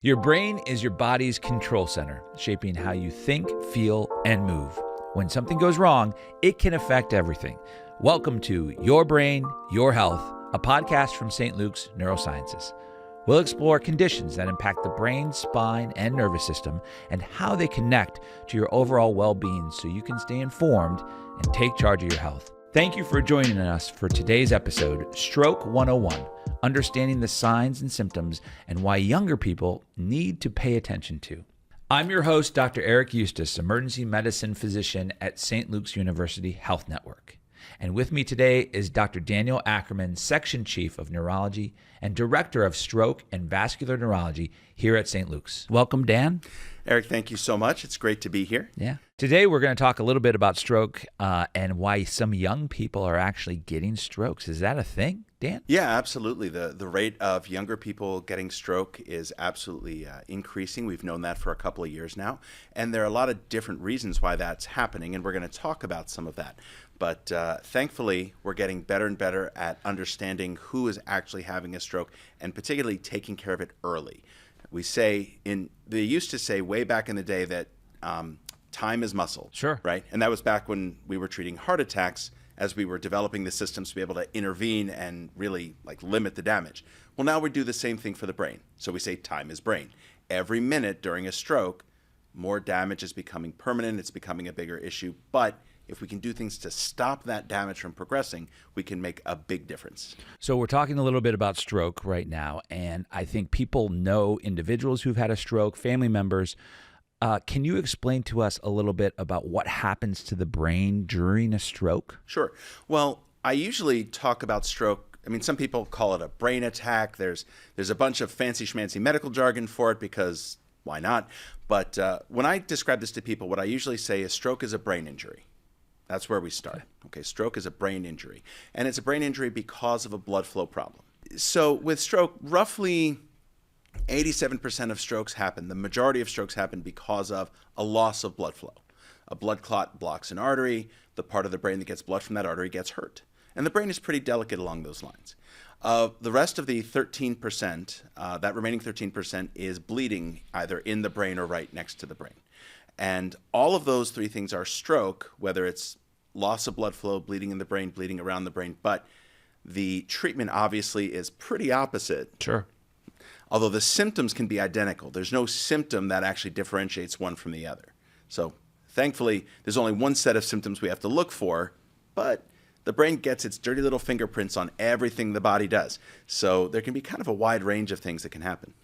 Your brain is your body's control center, shaping how you think, feel, and move. When something goes wrong, it can affect everything. Welcome to Your Brain, Your Health, a podcast from St. Luke's Neurosciences. We'll explore conditions that impact the brain, spine, and nervous system, and how they connect to your overall well-being so you can stay informed and take charge of your health. Thank you for joining us for today's episode, Stroke 101, Understanding the Signs and Symptoms and Why Younger People Need to Pay Attention to. I'm your host, Dr. Eric Eustace, emergency medicine physician at St. Luke's University Health Network. And with me today is Dr. Daniel Ackerman, Section Chief of Neurology and Director of Stroke and Vascular Neurology here at St. Luke's. Welcome, Dan. Eric, thank you so much. It's great to be here. Yeah. Today, we're going to talk a little bit about stroke and why some young people are actually getting strokes. Is that a thing, Dan? Yeah, absolutely. The rate of younger people getting stroke is absolutely increasing. We've known that for a couple of years now. And there are a lot of different reasons why that's happening, and we're going to talk about some of that. But thankfully, we're getting better and better at understanding who is actually having a stroke and particularly taking care of it early. They used to say way back in the day that time is muscle. Sure. Right? And that was back when we were treating heart attacks as we were developing the systems to be able to intervene and really limit the damage. Well, now we do the same thing for the brain. So we say time is brain. Every minute during a stroke, more damage is becoming permanent. It's becoming a bigger issue. But if we can do things to stop that damage from progressing, we can make a big difference. So we're talking a little bit about stroke right now, and I think people know individuals who've had a stroke, family members. Can you explain to us a little bit about what happens to the brain during a stroke? Sure. Well, I usually talk about stroke. I mean, some people call it a brain attack. There's a bunch of fancy schmancy medical jargon for it because why not? But when I describe this to people, what I usually say is stroke is a brain injury. That's where we start. Okay, stroke is a brain injury. And it's a brain injury because of a blood flow problem. So with stroke, roughly 87% of strokes happen. The majority of strokes happen because of a loss of blood flow. A blood clot blocks an artery. The part of the brain that gets blood from that artery gets hurt. And the brain is pretty delicate along those lines. The rest of the 13%, that remaining 13% is bleeding either in the brain or right next to the brain. And all of those three things are stroke, whether it's loss of blood flow, bleeding in the brain, bleeding around the brain. But the treatment obviously is pretty opposite. Sure. Although the symptoms can be identical. There's no symptom that actually differentiates one from the other. So thankfully, there's only one set of symptoms we have to look for, but the brain gets its dirty little fingerprints on everything the body does. So there can be kind of a wide range of things that can happen.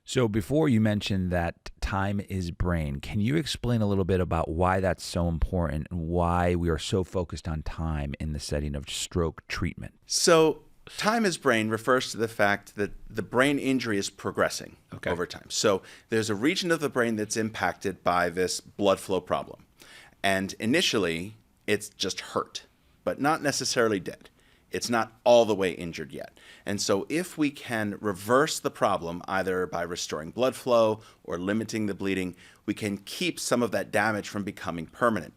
So before you mentioned that time is brain, can you explain a little bit about why that's so important and why we are so focused on time in the setting of stroke treatment? So time is brain refers to the fact that the brain injury is progressing over time. So there's a region of the brain that's impacted by this blood flow problem. And initially, it's just hurt, but not necessarily dead. It's not all the way injured yet. And so if we can reverse the problem, either by restoring blood flow or limiting the bleeding, we can keep some of that damage from becoming permanent.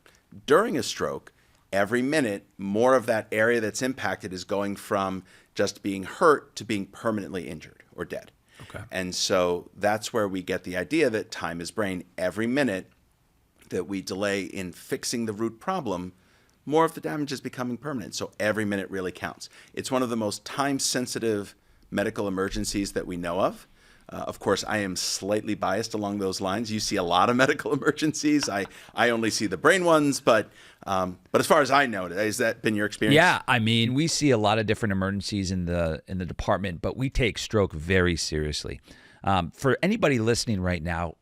During a stroke, every minute, more of that area that's impacted is going from just being hurt to being permanently injured or dead. Okay. And so that's where we get the idea that time is brain. Every minute that we delay in fixing the root problem, more of the damage is becoming permanent. So every minute really counts. It's one of the most time-sensitive medical emergencies that we know of. Of course, I am slightly biased along those lines. You see a lot of medical emergencies. I only see the brain ones, but as far as I know, has that been your experience? Yeah, I mean, we see a lot of different emergencies in the department, but we take stroke very seriously. For anybody listening right now,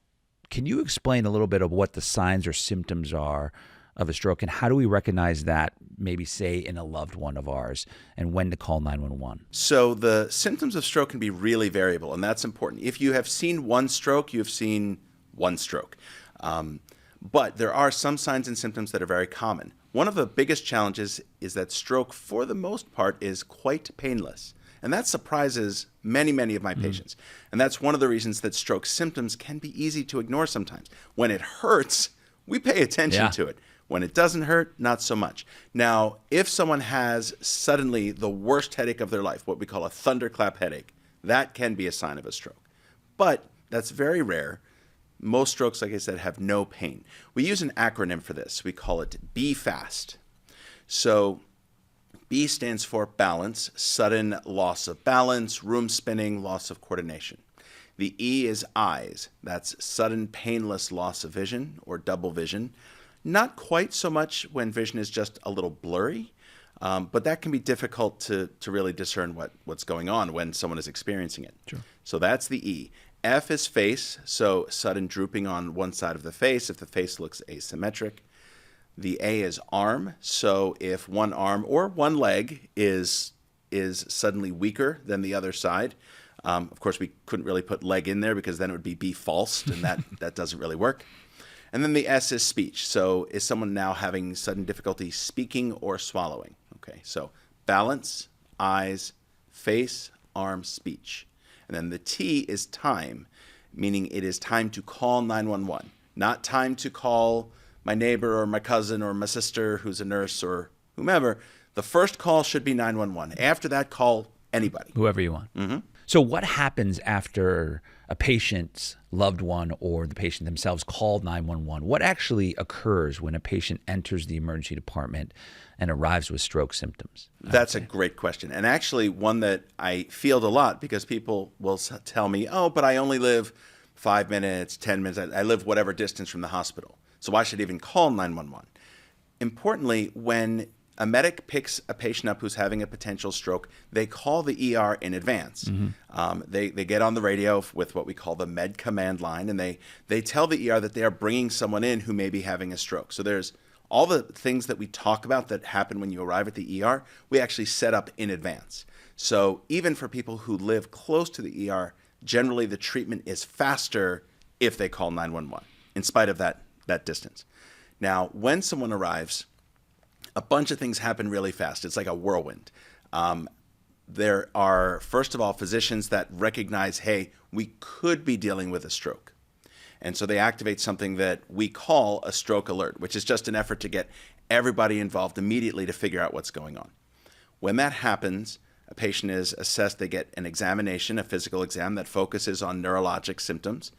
can you explain a little bit of what the signs or symptoms are of a stroke, and how do we recognize that, maybe say in a loved one of ours, and when to call 911? So the symptoms of stroke can be really variable, and that's important. If you have seen one stroke, you have seen one stroke. But there are some signs and symptoms that are very common. One of the biggest challenges is that stroke, for the most part, is quite painless. And that surprises many, many of my patients. And that's one of the reasons that stroke symptoms can be easy to ignore sometimes. When it hurts, we pay attention to it. When it doesn't hurt, not so much. Now, if someone has suddenly the worst headache of their life, what we call a thunderclap headache, that can be a sign of a stroke. But That's very rare. Most strokes, like I said, have no pain. We use an acronym for this. We call it BFAST. So B stands for balance, sudden loss of balance, room spinning, loss of coordination. The E is eyes. That's sudden painless loss of vision or double vision. Not quite so much when vision is just a little blurry, but that can be difficult to really discern what's going on when someone is experiencing it. Sure. So that's the E. F is face, so sudden drooping on one side of the face if the face looks asymmetric. The A is arm, so if one arm or one leg is suddenly weaker than the other side. Of course, we couldn't really put leg in there because then it would be false, and that doesn't really work. And then the S is speech. So is someone now having sudden difficulty speaking or swallowing? Okay, so balance, eyes, face, arm, speech. And then the T is time, meaning it is time to call 911, not time to call my neighbor or my cousin or my sister who's a nurse or whomever. The first call should be 911. After that, call anybody. Whoever you want. Mm-hmm. So what happens after a patient's loved one or the patient themselves called 911? What actually occurs when a patient enters the emergency department and arrives with stroke symptoms? That's a great question, and actually one that I field a lot because people will tell me, oh, but I only live 5 minutes, 10 minutes. I live whatever distance from the hospital, so why should I even call 911? Importantly, when a medic picks a patient up who's having a potential stroke, they call the ER in advance. Mm-hmm. They get on the radio with what we call the med command line, and they tell the ER that they are bringing someone in who may be having a stroke. So there's all the things that we talk about that happen when you arrive at the ER, we actually set up in advance. So even for people who live close to the ER, generally the treatment is faster if they call 911, in spite of that distance. Now, when someone arrives, a bunch of things happen really fast. It's like a whirlwind. There are, first of all, physicians that recognize, hey, we could be dealing with a stroke. And so they activate something that we call a stroke alert, which is just an effort to get everybody involved immediately to figure out what's going on. When that happens, a patient is assessed. They get an examination, a physical exam that focuses on neurologic symptoms.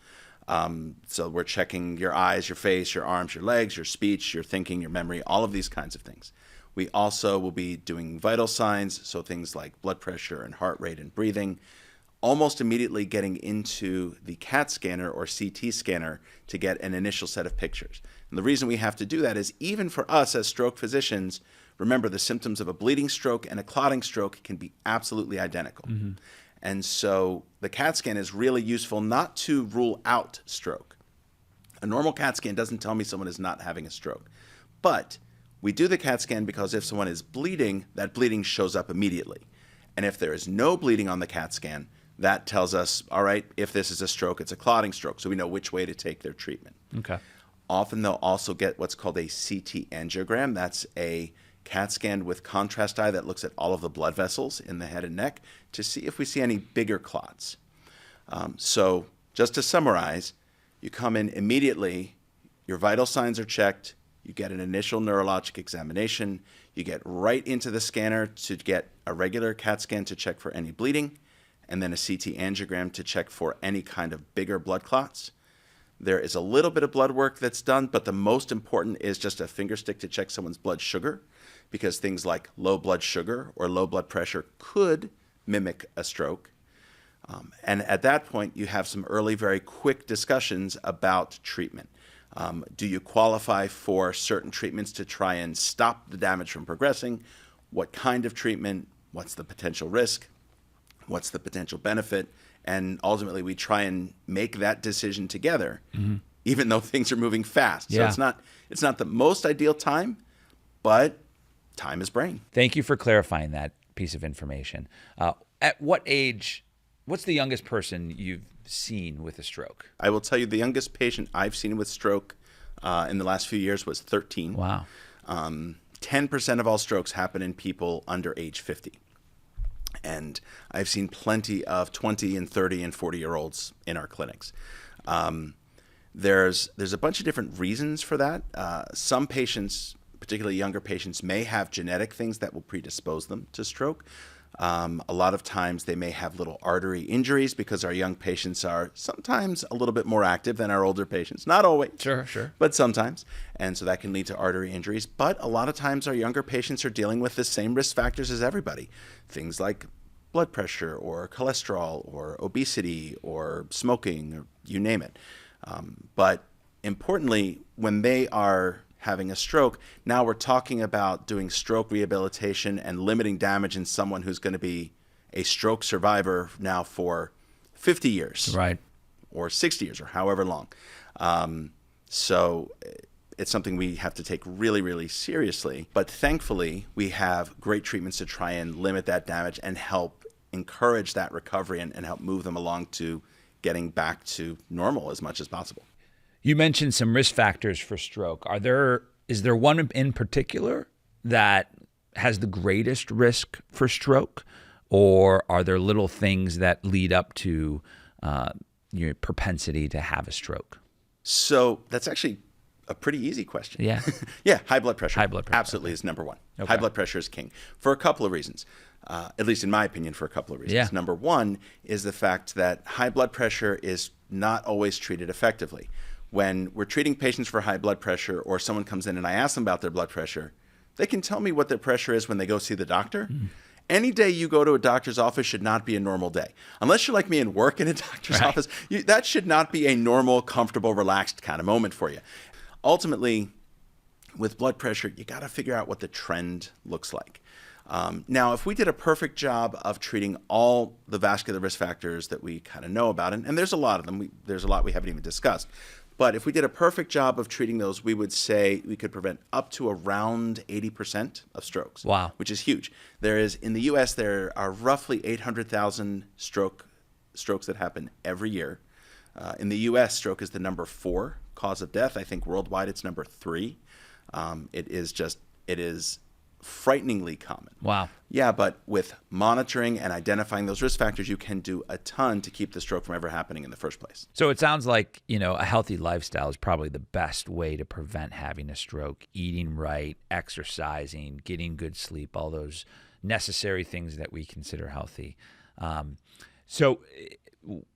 So we're checking your eyes, your face, your arms, your legs, your speech, your thinking, your memory, all of these kinds of things. We also will be doing vital signs, so things like blood pressure and heart rate and breathing, almost immediately getting into the CAT scanner or CT scanner to get an initial set of pictures. And the reason we have to do that is even for us as stroke physicians, remember the symptoms of a bleeding stroke and a clotting stroke can be absolutely identical. Mm-hmm. And so the CAT scan is really useful not to rule out stroke. A normal CAT scan doesn't tell me someone is not having a stroke. But we do the CAT scan because if someone is bleeding, that bleeding shows up immediately. And if there is no bleeding on the CAT scan, that tells us, all right, if this is a stroke, it's a clotting stroke, so we know which way to take their treatment. Okay. Often they'll also get what's called a CT angiogram. That's a CAT scan with contrast dye that looks at all of the blood vessels in the head and neck to see if we see any bigger clots. So just to summarize, you come in immediately, your vital signs are checked, you get an initial neurologic examination, you get right into the scanner to get a regular CAT scan to check for any bleeding, and then a CT angiogram to check for any kind of bigger blood clots. There is a little bit of blood work that's done, but the most important is just a finger stick to check someone's blood sugar, because things like low blood sugar or low blood pressure could mimic a stroke. And at that point, you have some early, very quick discussions about treatment. Do you qualify for certain treatments to try and stop the damage from progressing? What kind of treatment? What's the potential risk? What's the potential benefit? And ultimately, we try and make that decision together, mm-hmm. even though things are moving fast. Yeah. So it's not the most ideal time, but time is brain. Thank you for clarifying that piece of information. At what age, what's the youngest person you've seen with a stroke? I will tell you the youngest patient I've seen with stroke in the last few years was 13. Wow. 10% of all strokes happen in people under age 50. And I've seen plenty of 20 and 30 and 40-year-olds in our clinics. There's a bunch of different reasons for that. Some patients, particularly younger patients, may have genetic things that will predispose them to stroke. A lot of times they may have little artery injuries because our young patients are sometimes a little bit more active than our older patients. Not always, Sure. but sometimes. And so that can lead to artery injuries. But a lot of times our younger patients are dealing with the same risk factors as everybody. Things like blood pressure or cholesterol or obesity or smoking, or you name it. But importantly, when they are having a stroke, now we're talking about doing stroke rehabilitation and limiting damage in someone who's going to be a stroke survivor now for 50 years. Right. Or 60 years or however long. So it's something we have to take really, really seriously. But thankfully, we have great treatments to try and limit that damage and help encourage that recovery and help move them along to getting back to normal as much as possible. You mentioned some risk factors for stroke. Is there one in particular that has the greatest risk for stroke, or are there little things that lead up to your propensity to have a stroke? So that's actually a pretty easy question. Yeah. Yeah, high blood pressure. High blood pressure. Absolutely is number one. Okay. High blood pressure is king for a couple of reasons. At least in my opinion, for a couple of reasons. Yeah. Number one is the fact that high blood pressure is not always treated effectively. When we're treating patients for high blood pressure, or someone comes in and I ask them about their blood pressure, they can tell me what their pressure is when they go see the doctor. Any day you go to a doctor's office should not be a normal day. Unless you're like me and work in a doctor's office, that should not be a normal, comfortable, relaxed kind of moment for you. Ultimately, with blood pressure, you got to figure out what the trend looks like. Now, if we did a perfect job of treating all the vascular risk factors that we kind of know about, and there's a lot of them, there's a lot we haven't even discussed, but if we did a perfect job of treating those, we would say we could prevent up to around 80% of strokes. Wow. Which is huge. In the U.S., there are roughly 800,000 strokes that happen every year. In the U.S., stroke is the number 4 cause of death. I think worldwide it's number 3. It is frighteningly common. Wow. Yeah, but with monitoring and identifying those risk factors, you can do a ton to keep the stroke from ever happening in the first place. So it sounds like, a healthy lifestyle is probably the best way to prevent having a stroke. Eating right, exercising, getting good sleep, all those necessary things that we consider healthy. So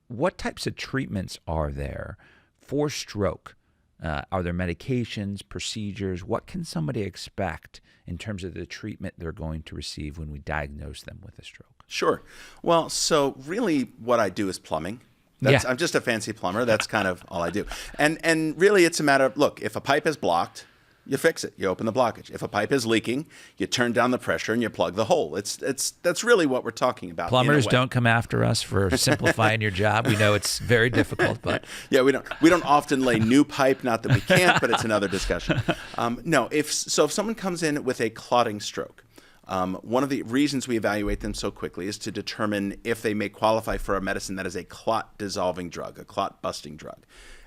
what types of treatments are there for stroke? Are there medications, procedures? What can somebody expect in terms of the treatment they're going to receive when we diagnose them with a stroke? Sure. Well, so really what I do is plumbing. I'm just a fancy plumber. That's kind of all I do. And really it's a matter of, look, if a pipe is blocked, you fix it. You open the blockage. If a pipe is leaking, you turn down the pressure and you plug the hole. That's really what we're talking about. Plumbers, don't come after us for simplifying your job. We know it's very difficult, but yeah, we don't often lay new pipe. Not that we can't, but it's another discussion. No, if someone comes in with a clotting stroke, one of the reasons we evaluate them so quickly is to determine if they may qualify for a medicine that is a clot-dissolving drug, a clot-busting drug.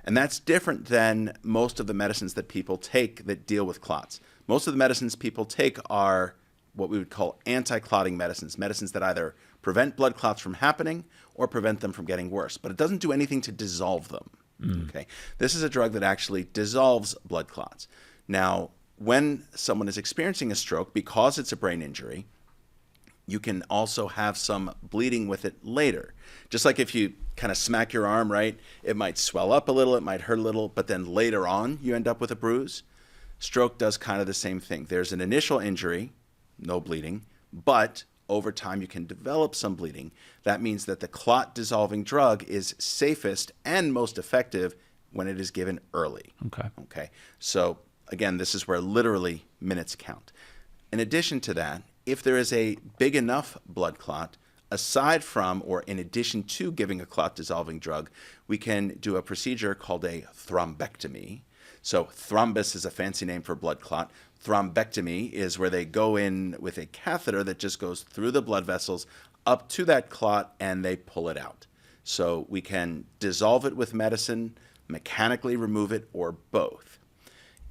And that's different than most of the medicines that people take that deal with clots. Most of the medicines people take are what we would call anti-clotting medicines, medicines that either prevent blood clots from happening or prevent them from getting worse, but it doesn't do anything to dissolve them. Okay? This is a drug that actually dissolves blood clots. Now, when someone is experiencing a stroke, because it's a brain injury, you can also have some bleeding with it later. Just like if you kind of smack your arm, right? It might swell up a little, it might hurt a little, but then later on you end up with a bruise. Stroke does kind of the same thing. There's an initial injury, no bleeding, but over time you can develop some bleeding. That means that the clot-dissolving drug is safest and most effective when it is given early. Okay. So again, this is where literally minutes count. In addition to that, if there is a big enough blood clot, aside from or in addition to giving a clot-dissolving drug, we can do a procedure called a thrombectomy. So thrombus is a fancy name for blood clot. Thrombectomy is where they go in with a catheter that just goes through the blood vessels up to that clot and they pull it out. So we can dissolve it with medicine, mechanically remove it, or both.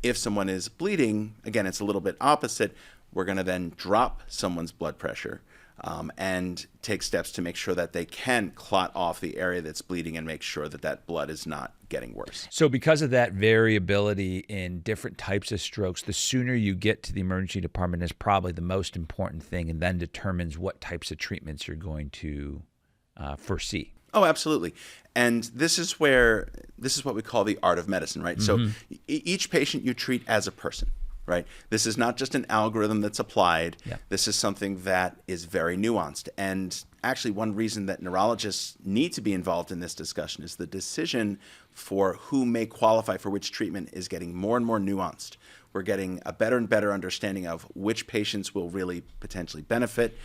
If someone is bleeding, again, it's a little bit opposite. We're going to then drop someone's blood pressure. and take steps to make sure that they can clot off the area that's bleeding and make sure that that blood is not getting worse. So because of that variability in different types of strokes, the sooner you get to the emergency department is probably the most important thing, and then determines what types of treatments you're going to foresee. Oh, absolutely. And this is what we call the art of medicine, right? So each patient you treat as a person, right? This is not just an algorithm that's applied. Yeah. This is something that is very nuanced. And actually, one reason that neurologists need to be involved in this discussion is the decision for who may qualify for which treatment is getting more and more nuanced. We're getting a better and better understanding of which patients will really potentially benefit.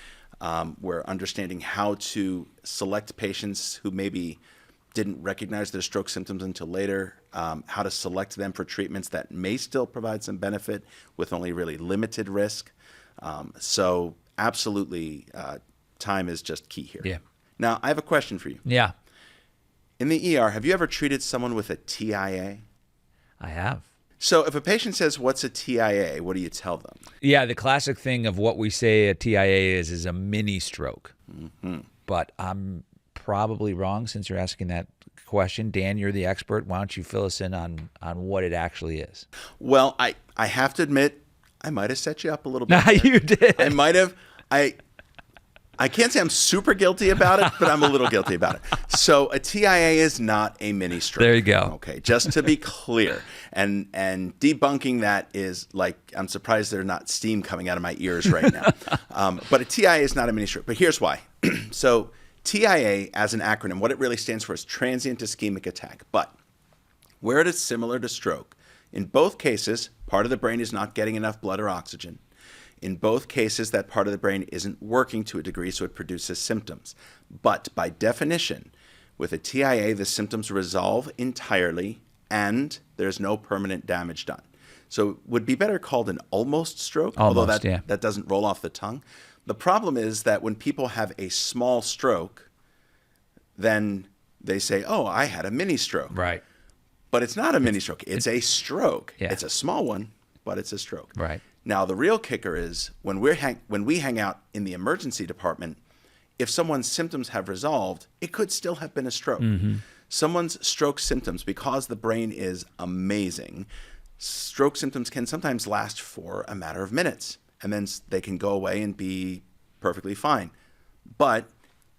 We're understanding how to select patients who maybe didn't recognize their stroke symptoms until later, how to select them for treatments that may still provide some benefit with only really limited risk. So absolutely, time is just key here. Yeah. Now, I have a question for you. Yeah, In the ER, have you ever treated someone with a TIA? I have. So if a patient says, "What's a TIA?" what do you tell them? Yeah, the classic thing of what we say a TIA is a mini stroke. But I'm probably wrong since you're asking that question. Dan, you're the expert. Why don't you fill us in on what it actually is? Well, I have to admit, I might have set you up a little bit there. You did. I might have. I can't say I'm super guilty about it, but I'm a little guilty about it. So a TIA is not a mini stroke. There you go. Okay, just to be clear. And debunking that is like, I'm surprised there's not steam coming out of my ears right now. But a TIA is not a mini stroke. But here's why. So TIA, as an acronym, what it really stands for is transient ischemic attack. But where it is similar to stroke, in both cases, part of the brain is not getting enough blood or oxygen. In both cases, that part of the brain isn't working to a degree, so it produces symptoms. But by definition, with a TIA, the symptoms resolve entirely and there's no permanent damage done. So it would be better called an almost stroke, although that doesn't roll off the tongue. The problem is that when people have a small stroke, then they say, "Oh, I had a mini stroke." Right. But it's not a mini stroke. It's a stroke. Yeah. It's a small one, but it's a stroke. Right. Now, the real kicker is when we hang out in the emergency department, if someone's symptoms have resolved, it could still have been a stroke. Someone's stroke symptoms, because the brain is amazing, stroke symptoms can sometimes last for a matter of minutes, and then they can go away and be perfectly fine. But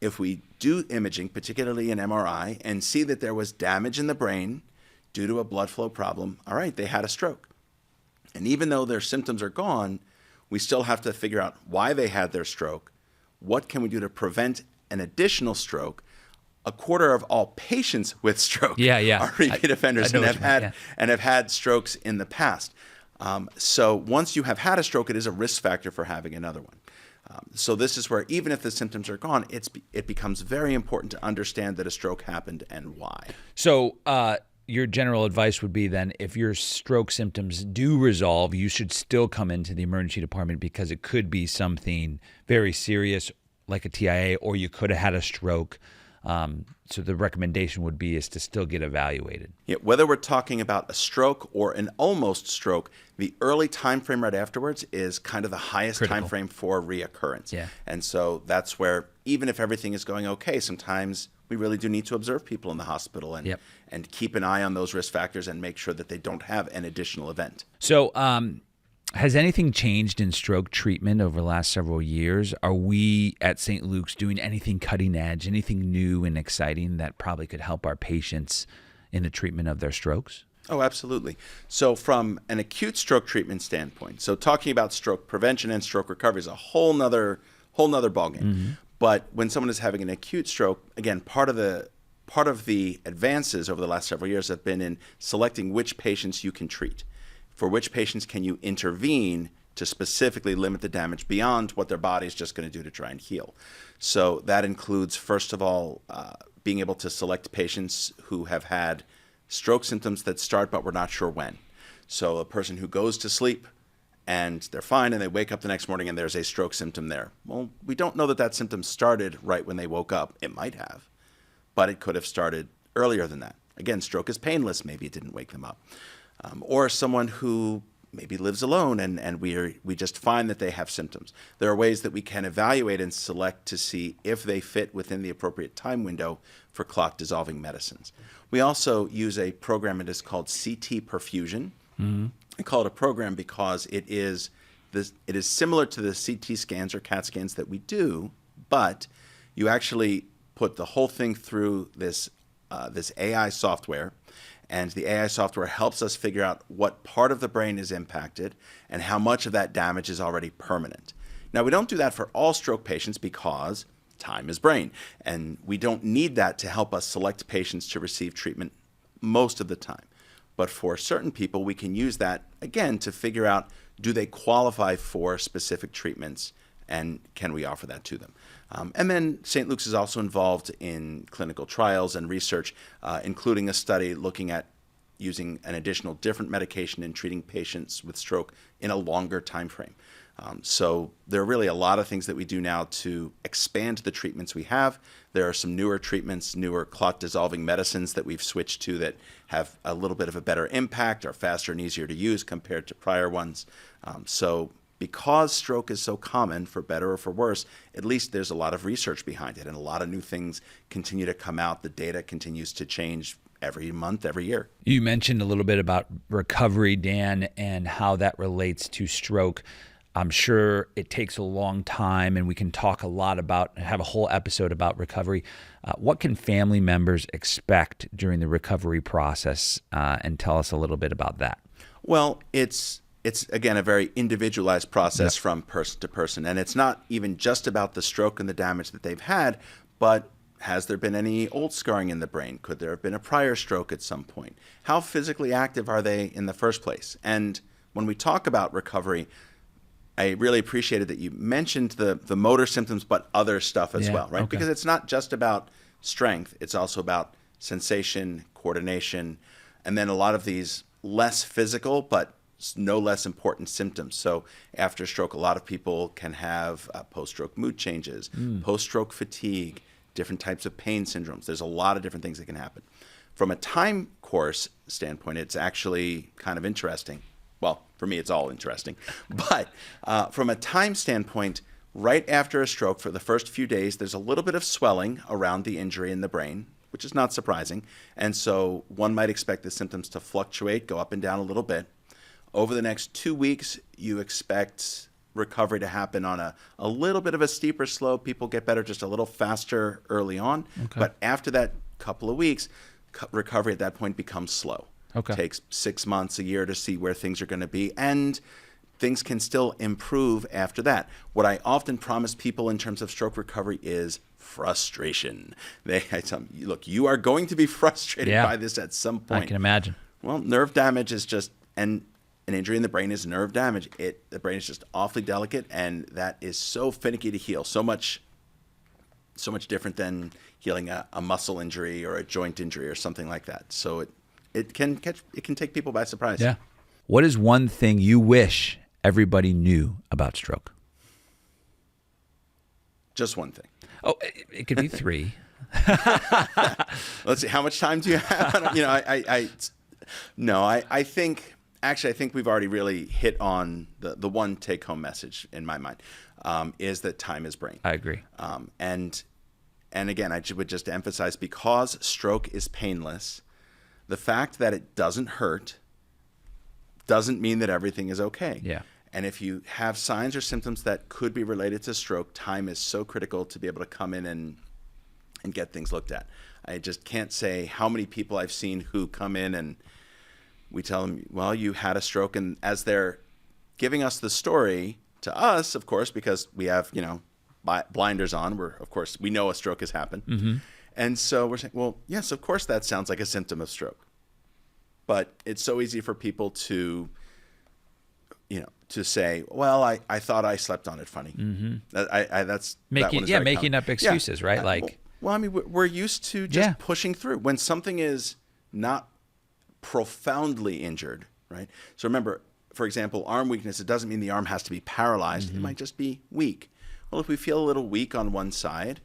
if we do imaging, particularly an MRI, and see that there was damage in the brain due to a blood flow problem, all right, they had a stroke. And even though their symptoms are gone, we still have to figure out why they had their stroke. What can we do to prevent an additional stroke? A quarter of all patients with stroke are repeat offenders and have had strokes in the past. So once you have had a stroke, it is a risk factor for having another one. So this is where even if the symptoms are gone, it becomes very important to understand that a stroke happened and why. So your general advice would be then, if your stroke symptoms do resolve, you should still come into the emergency department because it could be something very serious like a TIA, or you could have had a stroke. So the recommendation would be is to still get evaluated. Yeah, whether we're talking about a stroke or an almost stroke, the early time frame right afterwards is kind of the highest time frame for reoccurrence. Yeah. And so that's where, even if everything is going okay, sometimes we really do need to observe people in the hospital and keep an eye on those risk factors and make sure that they don't have an additional event. So has anything changed in stroke treatment over the last several years? Are we at St. Luke's doing anything cutting edge, anything new and exciting that probably could help our patients in the treatment of their strokes? Oh, absolutely. So from an acute stroke treatment standpoint, so talking about stroke prevention and stroke recovery is a whole nother ballgame. But when someone is having an acute stroke, again, part of the advances over the last several years have been in selecting which patients you can treat. For which patients can you intervene to specifically limit the damage beyond what their body is just going to do to try and heal. So that includes, first of all, being able to select patients who have had stroke symptoms that start but we're not sure when. So a person who goes to sleep and they're fine and they wake up the next morning and there's a stroke symptom there. Well, we don't know that symptom started right when they woke up. It might have, but it could have started earlier than that. Again, stroke is painless. Maybe it didn't wake them up. Or someone who maybe lives alone, and we just find that they have symptoms. There are ways that we can evaluate and select to see if they fit within the appropriate time window for clot-dissolving medicines. We also use a program that is called CT perfusion. I call it a program because it is similar to the CT scans or CAT scans that we do, but you actually put the whole thing through this AI software, and the AI software helps us figure out what part of the brain is impacted and how much of that damage is already permanent. Now, we don't do that for all stroke patients because time is brain, and we don't need that to help us select patients to receive treatment most of the time. But for certain people, we can use that, again, to figure out, do they qualify for specific treatments, and can we offer that to them? And then St. Luke's is also involved in clinical trials and research, including a study looking at using an additional different medication in treating patients with stroke in a longer time frame. So there are really a lot of things that we do now to expand the treatments we have. There are some newer treatments, newer clot-dissolving medicines that we've switched to that have a little bit of a better impact, are faster and easier to use compared to prior ones. So because stroke is so common, for better or for worse, at least there's a lot of research behind it, and a lot of new things continue to come out. The data continues to change every month, every year. You mentioned a little bit about recovery, Dan, and how that relates to stroke. I'm sure it takes a long time, and we can talk a lot about, have a whole episode about recovery. What can family members expect during the recovery process, and tell us a little bit about that? Well, it's again, a very individualized process from person to person. And it's not even just about the stroke and the damage that they've had, but has there been any old scarring in the brain? Could there have been a prior stroke at some point? How physically active are they in the first place? And when we talk about recovery, I really appreciated that you mentioned the motor symptoms, but other stuff as well, right? Okay. Because it's not just about strength. It's also about sensation, coordination, and then a lot of these less physical, but no less important symptoms. So after stroke, a lot of people can have post-stroke mood changes, post-stroke fatigue, different types of pain syndromes. There's a lot of different things that can happen. From a time course standpoint, it's actually kind of interesting. Well, for me, it's all interesting. But from a time standpoint, right after a stroke, for the first few days, there's a little bit of swelling around the injury in the brain, which is not surprising. And so one might expect the symptoms to fluctuate, go up and down a little bit. Over the next 2 weeks, you expect recovery to happen on a little bit of a steeper slope. People get better just a little faster early on. Okay. But after that couple of weeks, recovery at that point becomes slow. Okay. It takes 6 months, a year to see where things are going to be. And things can still improve after that. What I often promise people in terms of stroke recovery is frustration. I tell them, look, you are going to be frustrated by this at some point. I can imagine. Well, nerve damage is just, and an injury in the brain is nerve damage. The brain is just awfully delicate, and that is so finicky to heal. So much different than healing a muscle injury or a joint injury or something like that. So it can take people by surprise. Yeah. What is one thing you wish everybody knew about stroke? Just one thing. Oh, it could be 3. Let's see. How much time do you have? I think. Actually, I think we've already really hit on the one take-home message in my mind, is that time is brain. I agree. And again, I would just emphasize, because stroke is painless, the fact that it doesn't hurt doesn't mean that everything is okay. Yeah. And if you have signs or symptoms that could be related to stroke, time is so critical to be able to come in and get things looked at. I just can't say how many people I've seen who come in and we tell them, well, you had a stroke. And as they're giving us the story, to us, of course, because we have, blinders on, we know a stroke has happened. Mm-hmm. And so we're saying, well, yes, of course, that sounds like a symptom of stroke. But it's so easy for people to say, well, I thought I slept on it funny. Mm-hmm. That's making up excuses, right? Well, I mean, we're used to just pushing through. When something is not profoundly injured, right? So remember, for example, arm weakness, it doesn't mean the arm has to be paralyzed. Mm-hmm. It might just be weak. Well, if we feel a little weak on one side,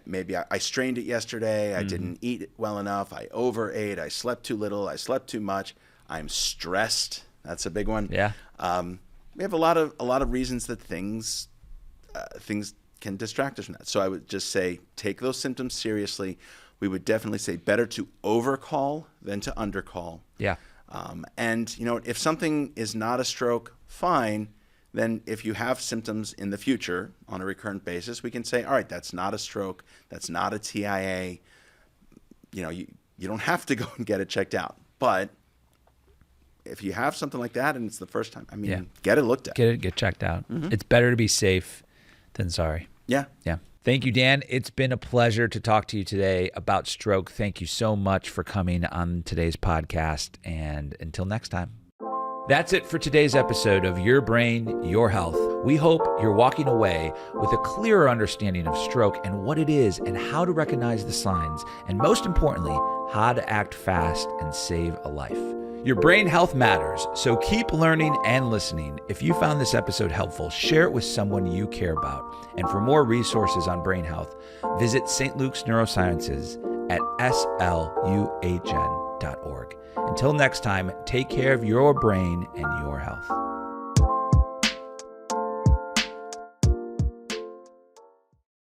maybe I strained it yesterday, I didn't eat it well enough, I overate, I slept too little, I slept too much, I'm stressed, That's a big one. Yeah. We have a lot of reasons that things can distract us from that. So I would just say take those symptoms seriously. We would definitely say better to overcall than to undercall. Yeah. And if something is not a stroke, fine. Then if you have symptoms in the future on a recurrent basis, we can say, all right, that's not a stroke, that's not a TIA. You don't have to go and get it checked out. But if you have something like that and it's the first time, get it looked at. Get checked out. It's better to be safe than sorry. Yeah. Yeah. Thank you, Dan. It's been a pleasure to talk to you today about stroke. Thank you so much for coming on today's podcast. And until next time. That's it for today's episode of Your Brain, Your Health. We hope you're walking away with a clearer understanding of stroke and what it is and how to recognize the signs, and most importantly, how to act fast and save a life. Your brain health matters, so keep learning and listening. If you found this episode helpful, share it with someone you care about. And for more resources on brain health, visit St. Luke's Neurosciences at sluhn.org. Until next time, take care of your brain and your health.